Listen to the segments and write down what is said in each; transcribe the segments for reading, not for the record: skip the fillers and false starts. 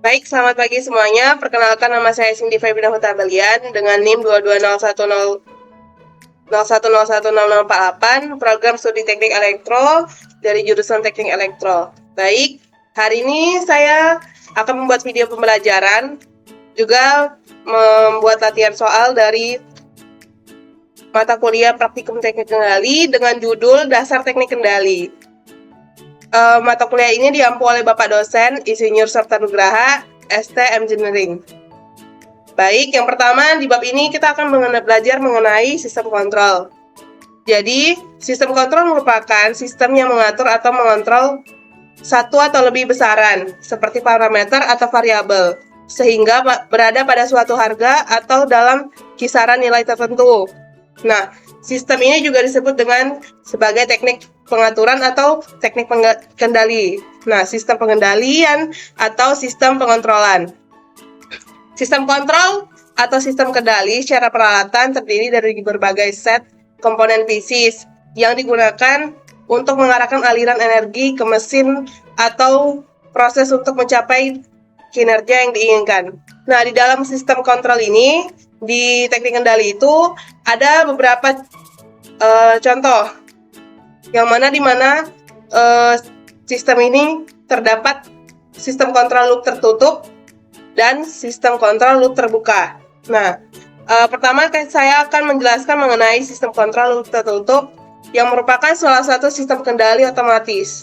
Baik, selamat pagi semuanya. Perkenalkan, nama saya Cindy Febrina Hutabalian dengan NIM 2201001010048, program studi teknik elektro dari jurusan teknik elektro. Baik, hari ini saya akan membuat video pembelajaran, juga membuat latihan soal dari mata kuliah praktikum teknik kendali dengan judul Dasar Teknik Kendali. Mata kuliah ini diampu oleh Bapak dosen Insinyur Surta Nugraha, ST Engineering. Baik, yang pertama di bab ini kita akan belajar mengenai sistem kontrol. Jadi, sistem kontrol merupakan sistem yang mengatur atau mengontrol satu atau lebih besaran, seperti parameter atau variabel, sehingga berada pada suatu harga atau dalam kisaran nilai tertentu. Nah, sistem ini juga disebut dengan sebagai teknik pengaturan atau teknik kendali. Nah, sistem pengendalian atau sistem pengontrolan. Sistem kontrol atau sistem kendali secara peralatan terdiri dari berbagai set komponen fisik yang digunakan untuk mengarahkan aliran energi ke mesin atau proses untuk mencapai kinerja yang diinginkan. Nah, di dalam sistem kontrol ini, di teknik kendali itu ada beberapa contoh yang mana sistem ini terdapat sistem kontrol loop tertutup dan sistem kontrol loop terbuka. Nah, pertama saya akan menjelaskan mengenai sistem kontrol loop tertutup yang merupakan salah satu sistem kendali otomatis.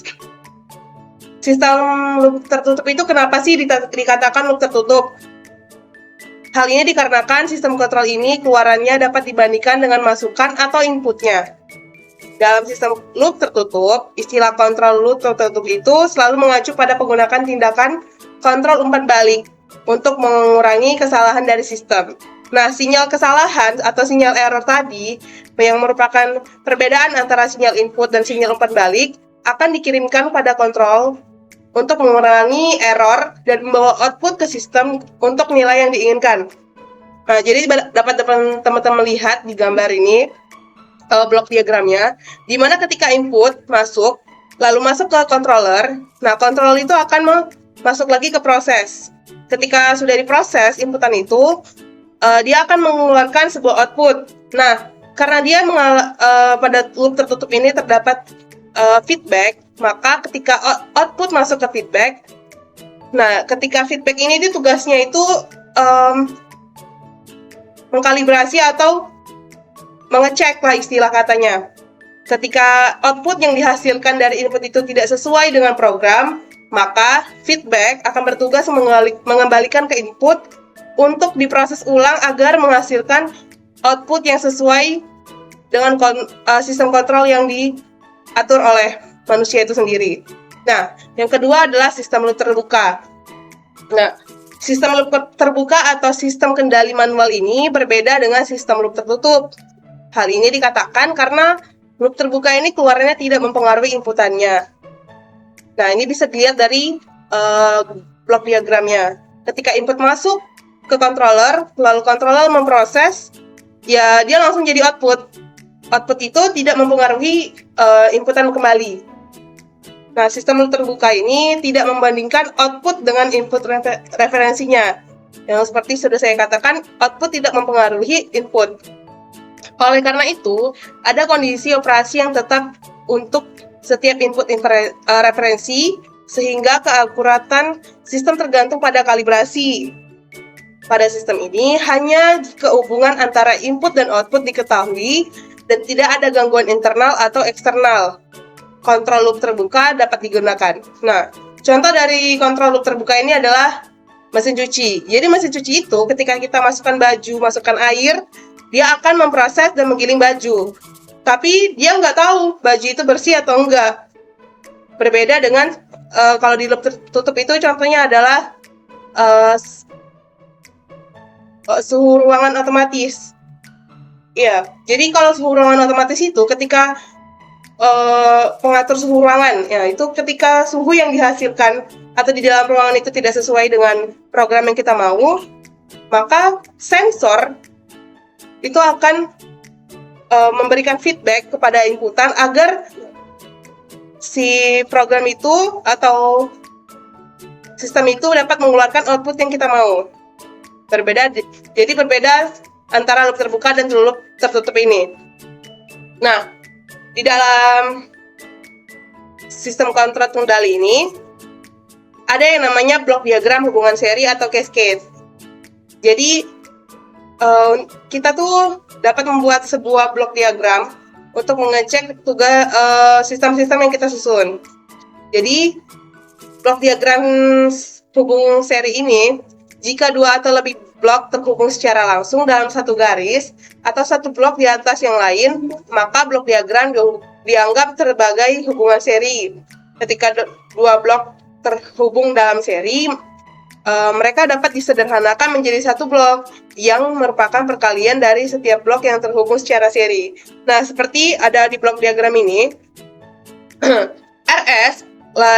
Sistem loop tertutup itu kenapa sih dikatakan loop tertutup? Hal ini dikarenakan sistem kontrol ini keluarannya dapat dibandingkan dengan masukan atau inputnya. Dalam sistem loop tertutup, istilah kontrol loop tertutup itu selalu mengacu pada penggunaan tindakan kontrol umpan balik untuk mengurangi kesalahan dari sistem. Nah, sinyal kesalahan atau sinyal error tadi yang merupakan perbedaan antara sinyal input dan sinyal umpan balik akan dikirimkan pada kontrol untuk mengurangi error dan membawa output ke sistem untuk nilai yang diinginkan. Nah, jadi dapat teman-teman lihat di gambar ini blok diagramnya, di mana ketika input masuk, lalu masuk ke controller, nah controller itu akan masuk lagi ke proses. Ketika sudah diproses inputan itu, dia akan mengeluarkan sebuah output. Nah, karena dia pada loop tertutup ini terdapat feedback, maka ketika output masuk ke feedback, nah ketika feedback ini tugasnya itu mengkalibrasi atau mengecek lah istilah katanya. Ketika output yang dihasilkan dari input itu tidak sesuai dengan program, maka feedback akan bertugas mengembalikan ke input untuk diproses ulang agar menghasilkan output yang sesuai dengan sistem kontrol yang diatur oleh manusia itu sendiri. Nah, yang kedua adalah sistem loop terbuka. Nah, sistem loop terbuka atau sistem kendali manual ini berbeda dengan sistem loop tertutup. Hal ini dikatakan karena loop terbuka ini keluarannya tidak mempengaruhi inputannya. Nah, ini bisa dilihat dari blok diagramnya. Ketika input masuk ke controller, lalu controller memproses, ya dia langsung jadi output. Output itu tidak mempengaruhi inputan kembali. Nah, sistem loop terbuka ini tidak membandingkan output dengan input referensinya. Yang seperti sudah saya katakan, output tidak mempengaruhi input. Oleh karena itu, ada kondisi operasi yang tetap untuk setiap input referensi, sehingga keakuratan sistem tergantung pada kalibrasi. Pada sistem ini, hanya jika hubungan antara input dan output diketahui dan tidak ada gangguan internal atau eksternal, kontrol loop terbuka dapat digunakan. Nah, contoh dari kontrol loop terbuka ini adalah mesin cuci. Jadi mesin cuci itu ketika kita masukkan baju, masukkan air, dia akan memproses dan menggiling baju. Tapi dia nggak tahu baju itu bersih atau enggak. Berbeda dengan kalau di loop tertutup itu contohnya adalah suhu ruangan otomatis. Ya, jadi kalau suhu ruangan otomatis itu ketika pengatur suhu ruangan, ya itu ketika suhu yang dihasilkan atau di dalam ruangan itu tidak sesuai dengan program yang kita mau, maka sensor itu akan memberikan feedback kepada inputan agar si program itu atau sistem itu dapat mengeluarkan output yang kita mau. Jadi berbeda antara loop terbuka dan loop tertutup ini. Nah, di dalam sistem kontrol kendali ini ada yang namanya blok diagram hubungan seri atau cascade. Jadi kita tuh dapat membuat sebuah blok diagram untuk mengecek tugas sistem-sistem yang kita susun. Jadi blok diagram hubung seri ini, jika dua atau lebih blok terhubung secara langsung dalam satu garis atau satu blok di atas yang lain, maka blok diagram dianggap sebagai hubungan seri. Ketika dua blok terhubung dalam seri, mereka dapat disederhanakan menjadi satu blok yang merupakan perkalian dari setiap blok yang terhubung secara seri. Nah, seperti ada di blok diagram ini, RS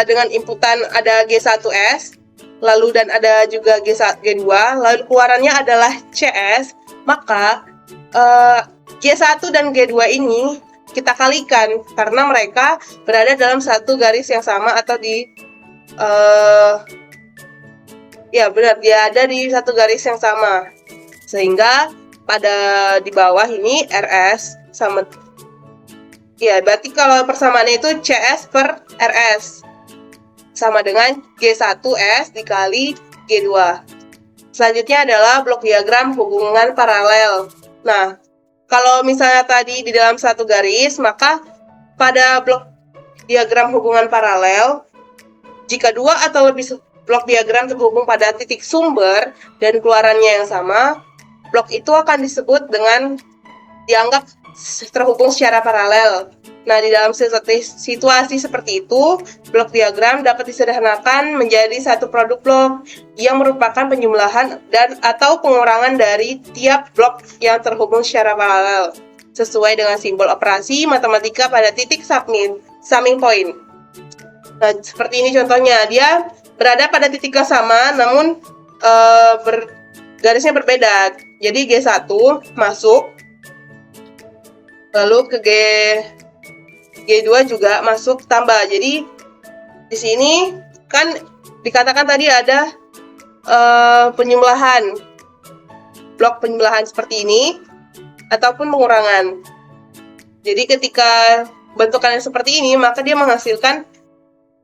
dengan inputan ada G1S, lalu dan ada juga G2, lalu keluarannya adalah CS, maka G1 dan G2 ini kita kalikan karena mereka berada dalam satu garis yang sama atau di ya benar, dia ada di satu garis yang sama, sehingga pada di bawah ini RS sama, ya berarti kalau persamaannya itu CS per RS sama dengan G1S dikali G2. Selanjutnya adalah blok diagram hubungan paralel. Nah, kalau misalnya tadi di dalam satu garis, maka pada blok diagram hubungan paralel, jika dua atau lebih blok diagram terhubung pada titik sumber dan keluarannya yang sama, blok itu akan disebut dengan dianggap terhubung secara paralel. Nah, di dalam situasi seperti itu, blok diagram dapat disederhanakan menjadi satu produk blok yang merupakan penjumlahan dan atau pengurangan dari tiap blok yang terhubung secara paralel sesuai dengan simbol operasi matematika pada titik summing point. Nah, seperti ini contohnya, dia berada pada titik yang sama, namun garisnya berbeda. Jadi G1 masuk, lalu ke G2 juga masuk tambah. Jadi di sini kan dikatakan tadi ada penjumlahan, blok penjumlahan seperti ini ataupun pengurangan. Jadi ketika bentukannya seperti ini, maka dia menghasilkan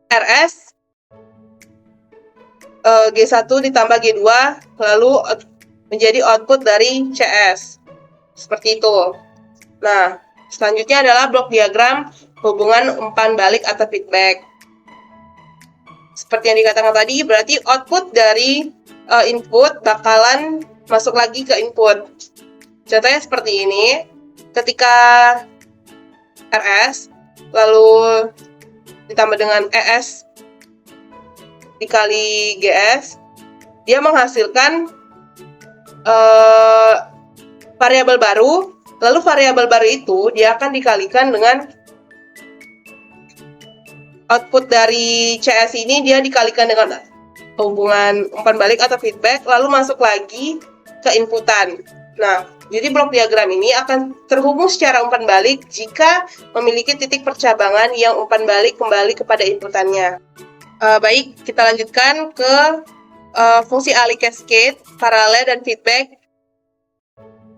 RS G1 ditambah G2 lalu menjadi output dari CS. Seperti itu. Nah, selanjutnya adalah blok diagram hubungan umpan balik atau feedback. Seperti yang dikatakan tadi, berarti output dari input bakalan masuk lagi ke input. Contohnya seperti ini. Ketika RS lalu ditambah dengan ES dikali GS, dia menghasilkan variabel baru. Lalu variabel baru itu dia akan dikalikan dengan output dari CS ini, dia dikalikan dengan hubungan umpan balik atau feedback, lalu masuk lagi ke inputan. Nah, jadi blok diagram ini akan terhubung secara umpan balik jika memiliki titik percabangan yang umpan balik kembali kepada inputannya. Baik, kita lanjutkan ke fungsi alih cascade, paralel, dan feedback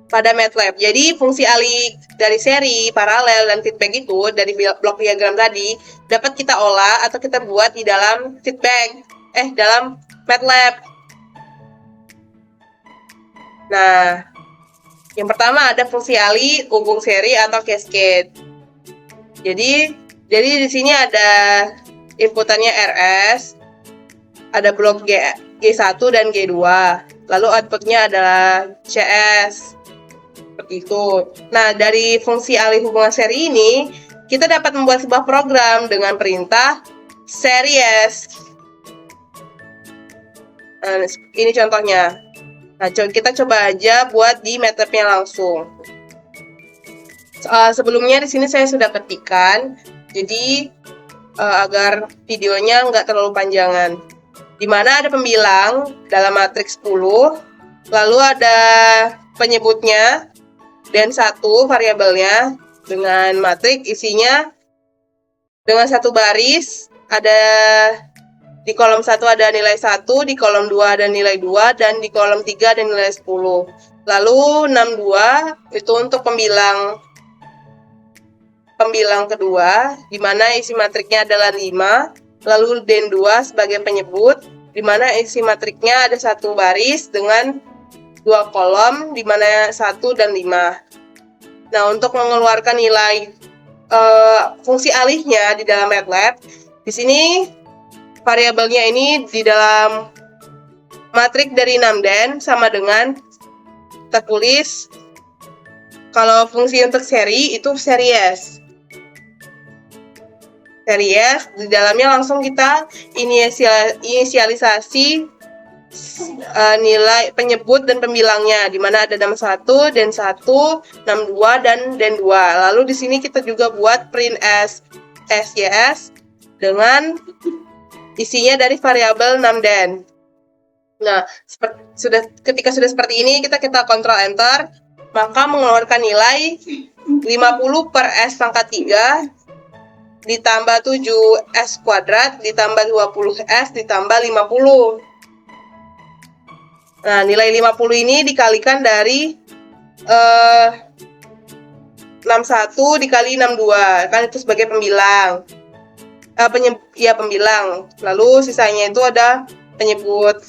pada MATLAB. Jadi fungsi alih dari seri, paralel, dan feedback itu dari blok diagram tadi dapat kita olah atau kita buat di dalam dalam MATLAB. Nah, yang pertama ada fungsi alih hubung seri atau cascade. Jadi di sini ada inputannya RS, ada blok G1 dan G2, lalu outputnya adalah CS. Seperti itu. Nah, dari fungsi alih hubungan seri ini, kita dapat membuat sebuah program dengan perintah series. Nah, ini contohnya. Nah, kita coba aja buat di MATLAB-nya langsung. Sebelumnya di sini saya sudah ketikkan, jadi agar videonya nggak terlalu panjangan. Di mana ada pembilang dalam matriks 10, lalu ada penyebutnya, dan satu variabelnya dengan matriks isinya dengan satu baris, ada Di kolom 1 ada nilai 1, di kolom 2 ada nilai 2, dan di kolom 3 ada nilai 10. Lalu 62 itu untuk pembilang kedua, di mana isi matriknya adalah 5. Lalu den 2 sebagai penyebut, di mana isi matriknya ada satu baris dengan 2 kolom, di mana 1 dan 5. Nah, untuk mengeluarkan nilai fungsi alihnya di dalam MATLAB, di sini variabelnya ini di dalam matrik dari 6 den sama dengan kita tulis kalau fungsi untuk seri itu seri S. Seri S di dalamnya langsung kita inisialisasi nilai penyebut dan pembilangnya, di mana ada DAM 1, DEN 1, 62 dan DEN 2. Lalu di sini kita juga buat print SYS dengan isinya dari variabel 6 den. Nah, ketika sudah seperti ini, kita kontrol enter, maka mengeluarkan nilai 50 per S pangkat 3 ditambah 7S kuadrat ditambah 20S ditambah 50. Nah, nilai 50 ini dikalikan dari 61 dikali 62, kan itu sebagai pembilang. Pembilang. Lalu sisanya itu ada penyebut.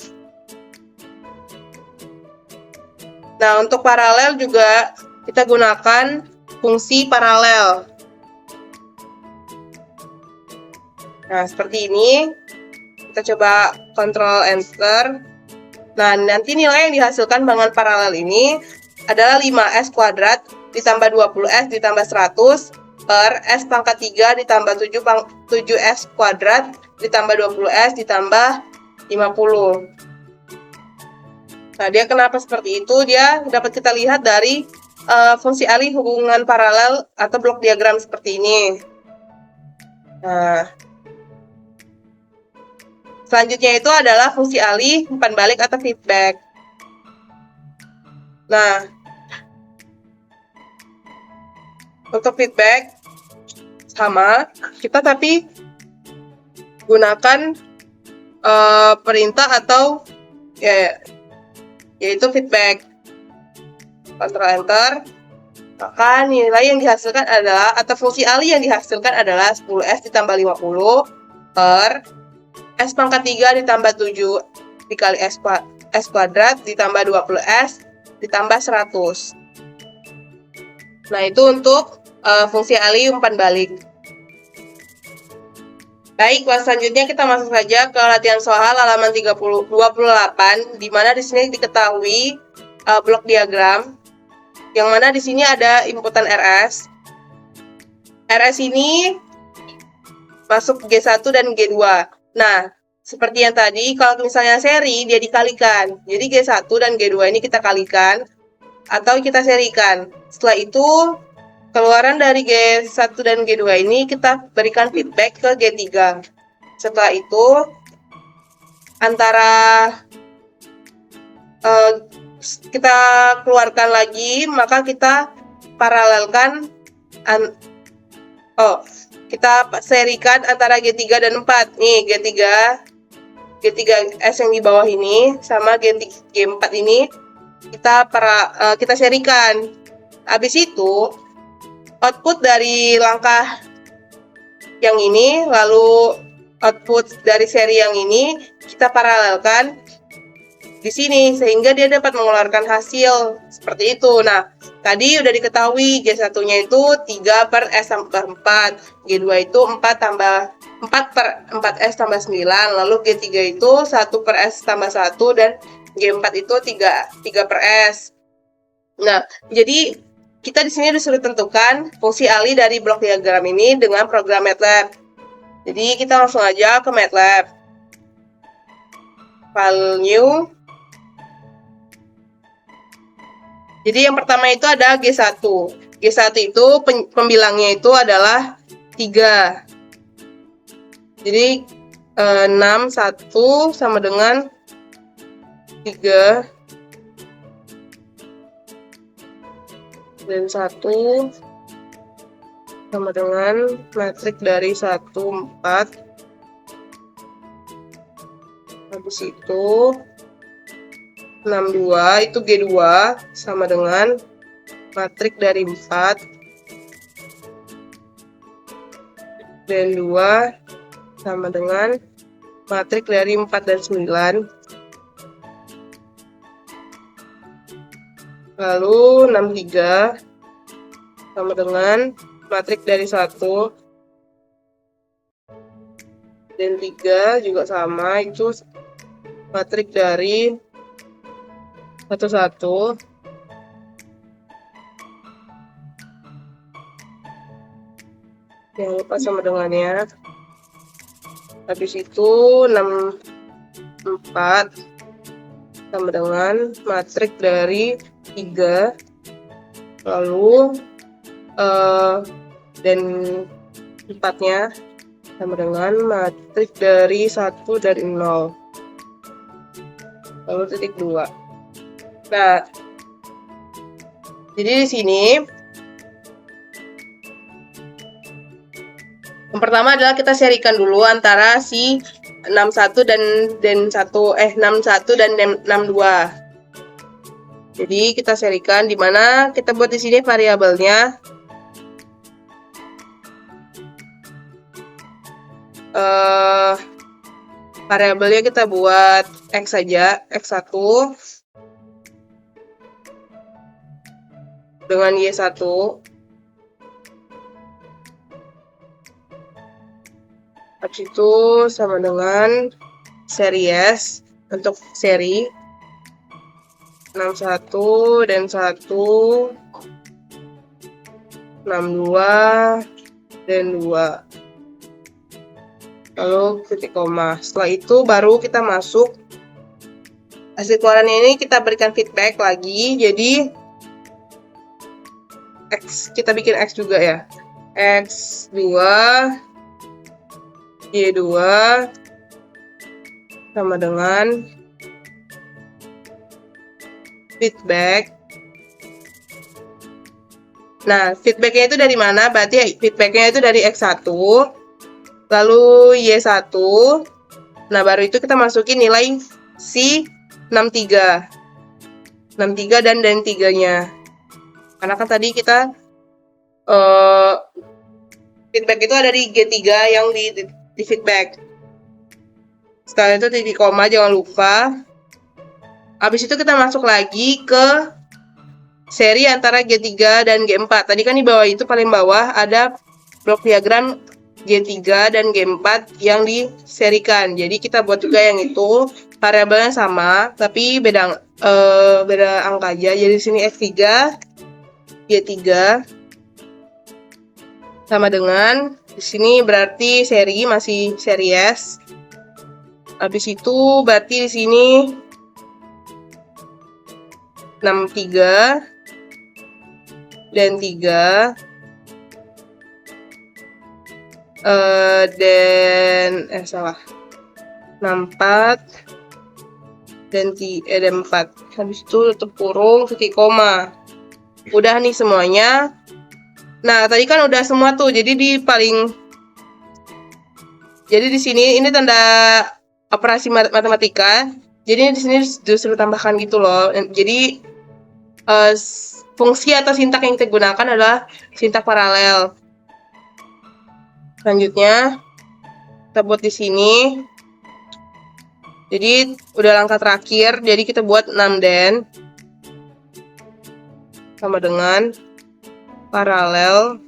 Nah, untuk paralel juga kita gunakan fungsi paralel. Nah, seperti ini. Kita coba kontrol enter. Nah, nanti nilai yang dihasilkan dengan paralel ini adalah 5S kuadrat ditambah 20S ditambah 100 per S pangkat 3 ditambah 7S kuadrat ditambah 20S ditambah 50. Nah, dia kenapa seperti itu? Dia dapat kita lihat dari fungsi alih hubungan paralel atau blok diagram seperti ini. Nah, selanjutnya itu adalah fungsi alih umpan balik atau feedback. Nah, untuk feedback sama, kita tapi gunakan perintah atau yaitu feedback. Ctrl enter, maka nilai yang dihasilkan adalah, atau fungsi alih yang dihasilkan adalah 10S ditambah 50 per S pangkat 3 ditambah 7 dikali S kuadrat ditambah 20S ditambah 100. Nah, itu untuk fungsi alih umpan balik. Baik, selanjutnya kita masuk saja ke latihan soal halaman 28, di mana di sini diketahui blok diagram, yang mana di sini ada inputan RS. RS ini masuk G1 dan G2. Nah, seperti yang tadi, kalau misalnya seri, dia dikalikan. Jadi G1 dan G2 ini kita kalikan, atau kita serikan. Setelah itu, keluaran dari G1 dan G2 ini kita berikan feedback ke G3. Setelah itu, antara kita keluarkan lagi, maka kita paralelkan, kita serikan antara G3 dan 4. Nih, G3S yang di bawah ini sama G4 ini kita serikan. Habis itu, output dari langkah yang ini, lalu output dari seri yang ini kita paralelkan di sini sehingga dia dapat mengeluarkan hasil seperti itu. Nah, tadi udah diketahui G1-nya itu 3 per S tambah 4, G2 itu 4 per 4S tambah 9, lalu G3 itu 1 per S tambah 1, dan G4 itu 3 per S. Nah, jadi kita di sini disuruh tentukan fungsi alih dari blok diagram ini dengan program MATLAB. Jadi kita langsung aja ke MATLAB. File new. Jadi yang pertama itu ada G1. G1 itu pembilangnya itu adalah 3. Jadi 6, 1 sama dengan 3. Dan 1 sama dengan matrik dari 1, 4. Habis itu 62 itu G2 sama dengan matrik dari 4 dan 2 sama dengan matrik dari 4 dan 9. Lalu 63 sama dengan matrik dari 1 dan 3 juga sama, itu matrik dari 1 jangan lupa sama dengannya. Habis itu 64 sama dengan matrik dari 3, lalu dan 4-nya sama dengan matrik dari 1 dari 0, lalu titik 2. Nah, jadi di sini yang pertama adalah kita serikan dulu antara si 61 dan 61 dan 62. Jadi kita serikan, di mana kita buat di sini variabelnya variabelnya kita buat X saja, X1 dengan Y1. Habis itu sama dengan series untuk seri 61 dan 1, 62 dan 2. Lalu titik koma. Setelah itu baru kita masuk hasil keluarannya ini, kita berikan feedback lagi. Jadi X, kita bikin X juga ya. X2 Y2 sama dengan feedback. Nah, feedbacknya itu dari mana? Berarti feedbacknya itu dari X1, lalu Y1. Nah, baru itu kita masukin nilai si 63 dan 3-nya. Karena kan tadi kita feedback itu ada di G3 yang di feedback. Setelah itu titik koma, jangan lupa. Habis itu kita masuk lagi ke seri antara G3 dan G4. Tadi kan di bawah itu, paling bawah ada blok diagram G3 dan G4 yang diserikan. Jadi kita buat juga yang itu, variabelnya sama tapi beda angka aja. Jadi di sini X3 Y3 sama dengan di sini berarti seri masih series. Habis itu berarti di sini 63 dan 3 dan 64 dan 4. Habis itu tutup kurung, titik koma. Udah nih semuanya. Nah, tadi kan udah semua tuh. Jadi di sini ini tanda operasi matematika. Jadi di sini justru tambahkan gitu loh. Jadi fungsi atau sintak yang kita gunakan adalah sintak paralel. Selanjutnya kita buat di sini. Jadi udah langkah terakhir. Jadi kita buat 6 den sama dengan paralel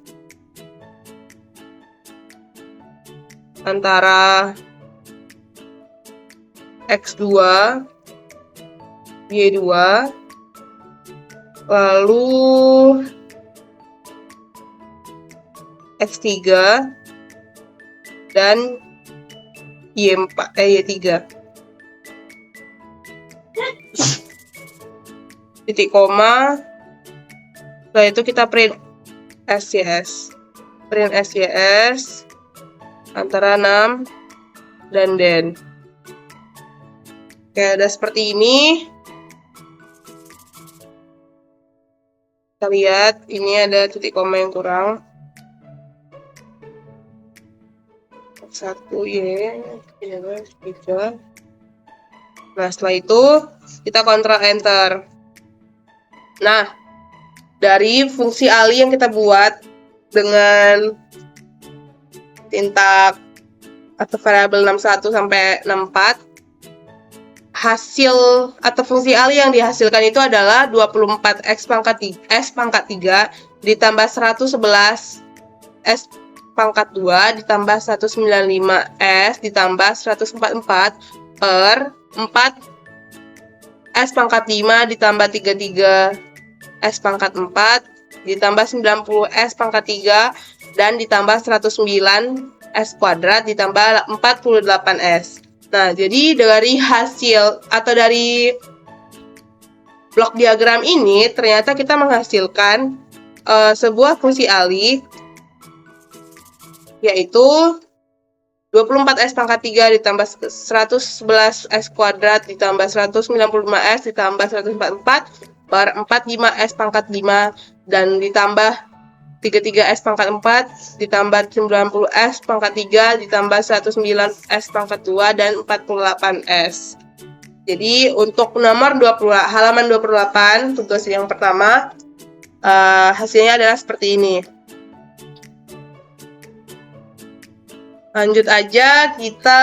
antara X2 Y2 lalu X3 dan Y3. Titik koma. Setelah itu kita print SYS. Print SYS antara 6 dan den. Oke, udah seperti ini. Kita lihat, ini ada titik koma yang kurang. 1 Y, 3. Nah, setelah itu kita Ctrl Enter. Nah, dari fungsi ali yang kita buat dengan sintak atau variabel 61 sampai 64, hasil atau fungsi ali yang dihasilkan itu adalah 24x pangkat 3 ditambah 111 s pangkat 2 ditambah 195s ditambah 144 per 4 s pangkat 5 ditambah 33 s pangkat 4 ditambah 90 s pangkat 3 dan ditambah 109 s kuadrat ditambah 48 s. Nah, jadi dari hasil atau dari blok diagram ini ternyata kita menghasilkan sebuah fungsi ali, yaitu 24s pangkat 3 ditambah 111s kuadrat ditambah 195s ditambah 144 per 45s pangkat 5 dan ditambah 33s pangkat 4 ditambah 90s pangkat 3 ditambah 109s pangkat 2 dan 48s. Jadi untuk nomor 20, halaman 28 tugas yang pertama hasilnya adalah seperti ini. Lanjut aja kita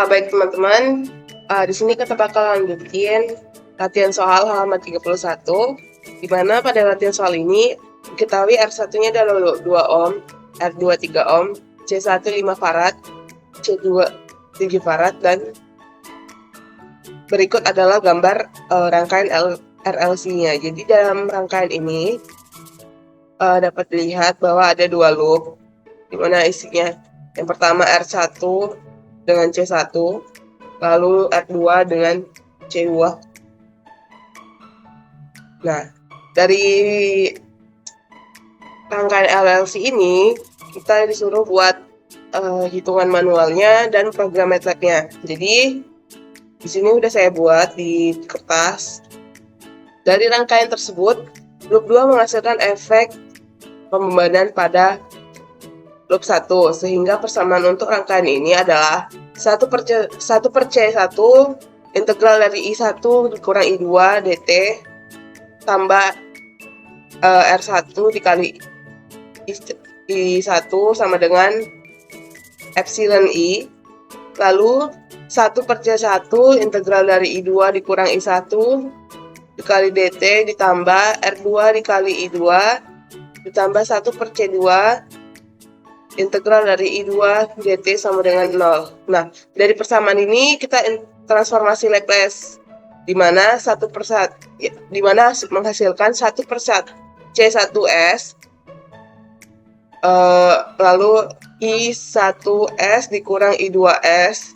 baik teman-teman, di sini kita bakal lanjutin latihan soal halaman 31, di mana pada latihan soal ini diketahui R1-nya adalah 2 ohm, R2 3 ohm, C1 5 farad, C2 7 farad, dan berikut adalah gambar rangkaian RLC-nya. Jadi dalam rangkaian ini dapat dilihat bahwa ada 2 loop, di mana isinya yang pertama R1 dengan C1, lalu R2 dengan C2. Nah, dari rangkaian RLC ini kita disuruh buat hitungan manualnya dan program MATLAB-nya. Jadi di sini udah saya buat di kertas. Dari rangkaian tersebut, loop 2 menghasilkan efek pembebanan pada loop 1, sehingga persamaan untuk rangkaian ini adalah 1 per C1 integral dari I1 dikurang I2 dt tambah R1 dikali I1 sama dengan epsilon I, lalu 1 per C1 integral dari I2 dikurang I1 dikali dt ditambah R2 dikali I2 ditambah 1 per C2 integral dari I2 dt sama dengan 0. Nah, dari persamaan ini kita transformasi Laplace, di mana menghasilkan 1 per C1s lalu I1s dikurang I2s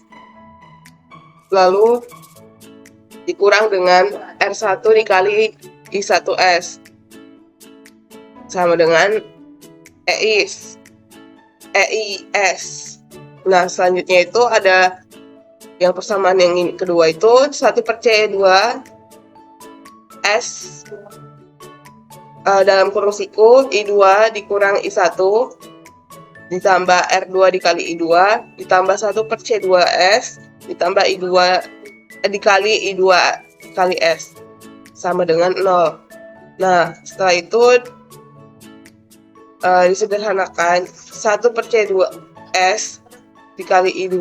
lalu dikurang dengan R1 dikali I1s sama dengan EIS. Nah, selanjutnya itu ada yang persamaan yang kedua itu 1 per C2 S dalam kurung siku I2 dikurang I1 ditambah R2 dikali I2 ditambah 1 per C2S ditambah I2 dikali I2 kali S sama dengan 0. Nah, setelah itu disederhanakan 1 per C2S dikali I2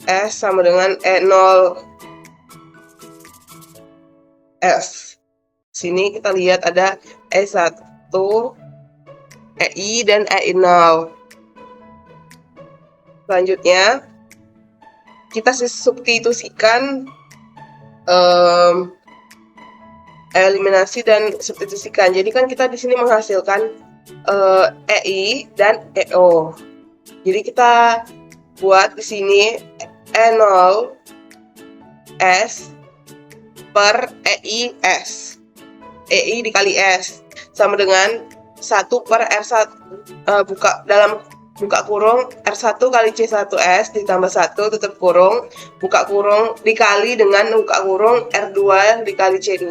S sama dengan E0 F. Sini kita lihat ada E1, EI, dan EI0. Selanjutnya kita substitusikan eliminasi dan substitusikan. Jadi kan kita di sini menghasilkan EI dan EO. Jadi kita buat di sini E0 S per EI S. EI dikali S sama dengan 1 per R1 buka kurung R1 kali C1S ditambah 1 tutup kurung buka kurung dikali dengan buka kurung R2 dikali C2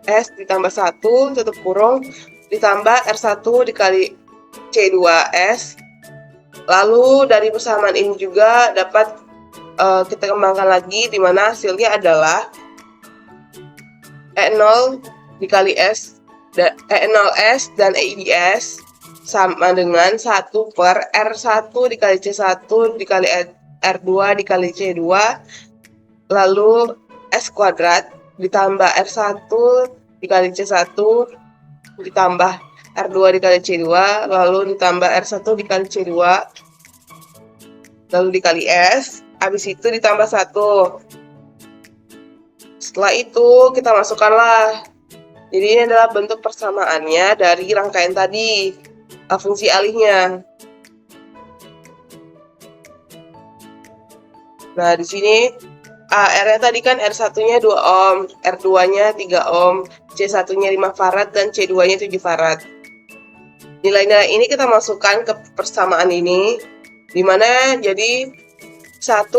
S ditambah 1 tutup kurung ditambah R1 dikali C2S. Lalu dari persamaan ini juga dapat kita kembangkan lagi, di mana hasilnya adalah E0 dikali S, E0S dan EIS sama dengan 1 per R1 dikali C1 dikali R2 dikali C2, lalu S kuadrat ditambah R1 dikali C1 ditambah R2 dikali C2, lalu ditambah R1 dikali C2, lalu dikali S, habis itu ditambah 1. Setelah itu kita masukkanlah. Jadi ini adalah bentuk persamaannya dari rangkaian tadi, fungsi alihnya. Nah, di sini R-nya tadi kan R1-nya 2 ohm, R2-nya 3 ohm, C1-nya 5 farad, dan C2-nya 7 farad. Nilai-nilai ini kita masukkan ke persamaan ini, di mana jadi 1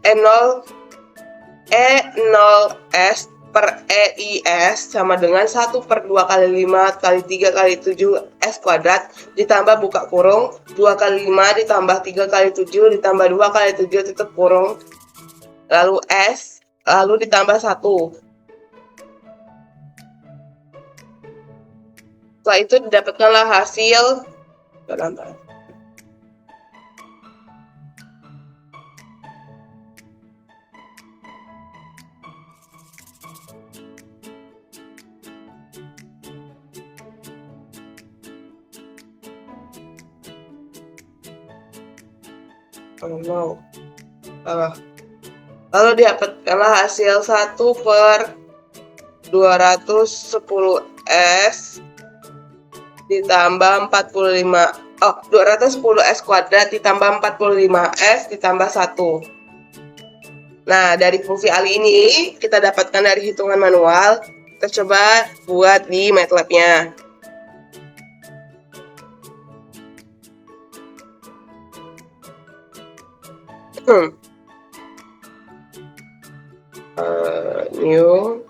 E0S per EIS sama dengan 1 per 2 kali 5 kali 3 kali 7 S kuadrat ditambah buka kurung 2 kali 5 ditambah 3 kali 7 ditambah 2 kali 7 tutup kurung, lalu S, lalu ditambah 1. Setelah itu didapatkanlah hasil lalu didapatkanlah hasil 1 per 210 S ditambah 210 S kuadrat ditambah 45 S ditambah 1. Nah, dari fungsi alih ini kita dapatkan dari hitungan manual. Kita coba buat di MATLAB-nya. New.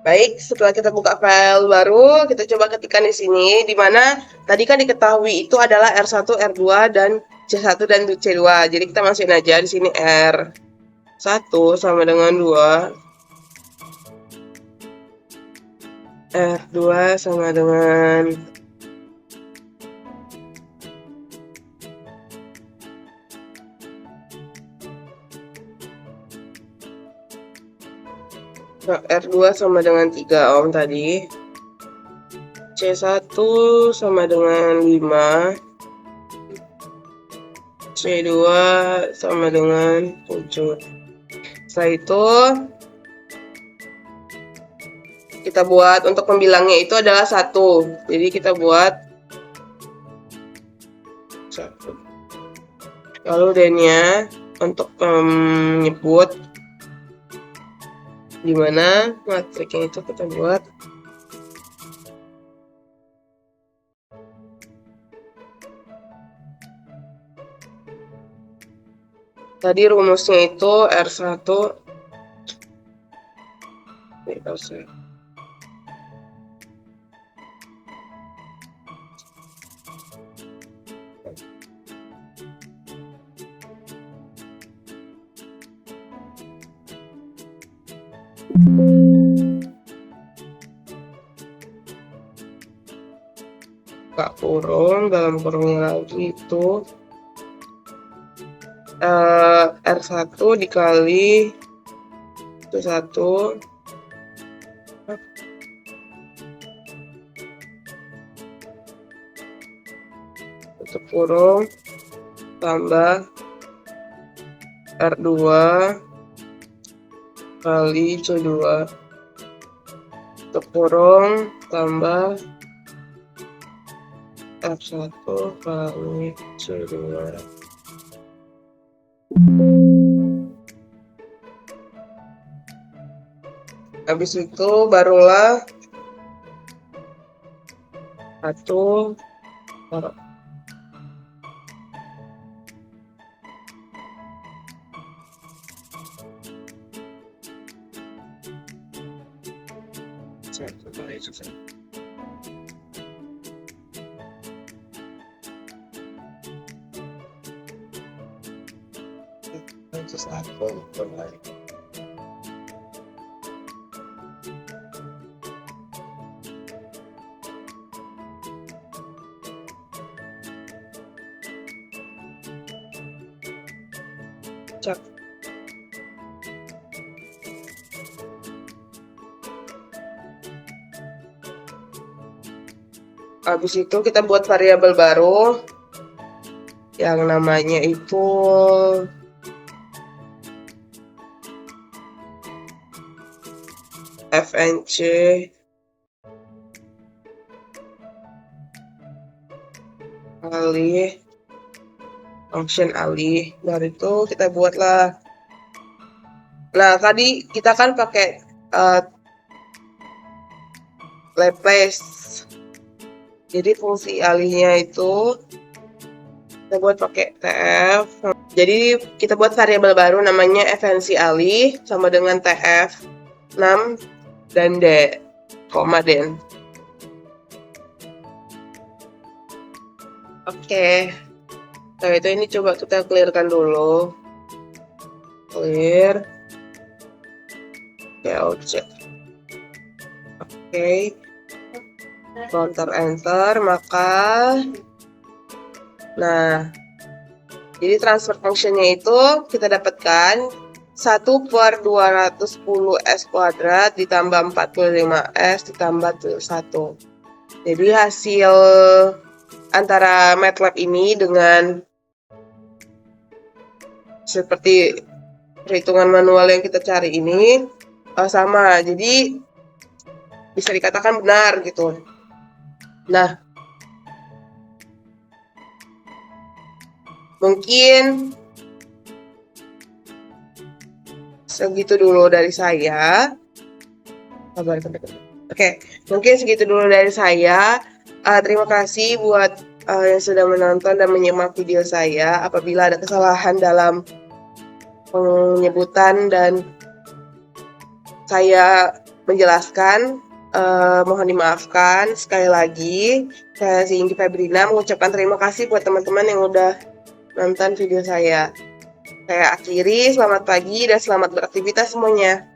Baik, setelah kita buka file baru, kita coba ketikkan di sini, di mana tadi kan diketahui itu adalah R1, R2, dan C1 dan C2. Jadi kita masukin aja di sini R1 sama dengan 2, R2 sama dengan R2 sama dengan 3 ohm tadi, C1 sama dengan 5, C2 sama dengan 7. Setelah itu kita buat untuk pembilangnya itu adalah 1. Jadi kita buat 1. Lalu D-nya untuk menyebut di mana matriknya itu kita buat tadi rumusnya itu R1 buka kurung, dalam kurungnya lagi itu R1 dikali itu 1 tutup kurung tambah R2 kali C2 tutup kurung tambah R1 kali C2. Habis itu barulah 1 taruh. Cek. Habis itu kita buat variabel baru yang namanya itu fnc alih function alih. Dari itu kita buatlah. Nah, tadi kita kan pakai Laplace. Jadi fungsi alihnya itu kita buat pakai TF. Jadi kita buat variabel baru namanya fnc alih sama dengan TF 6 dan D, koma den. Oke. Nah, itu ini coba kita clearkan dulu. Clear. Oke. Oke. Counter enter, maka jadi transfer functionnya itu kita dapatkan 1/210s² ditambah 45s ditambah 1. Jadi hasil antara MATLAB ini dengan seperti perhitungan manual yang kita cari ini sama, jadi bisa dikatakan benar gitu. Nah, mungkin segitu dulu dari saya. Oke, mungkin segitu dulu dari saya. Terima kasih buat yang sudah menonton dan menyimak video saya. Apabila ada kesalahan dalam penyebutan dan saya menjelaskan, mohon dimaafkan. Sekali lagi, saya Singgi Febrina mengucapkan terima kasih buat teman-teman yang udah nonton video saya. Saya akhiri, selamat pagi dan selamat beraktivitas semuanya.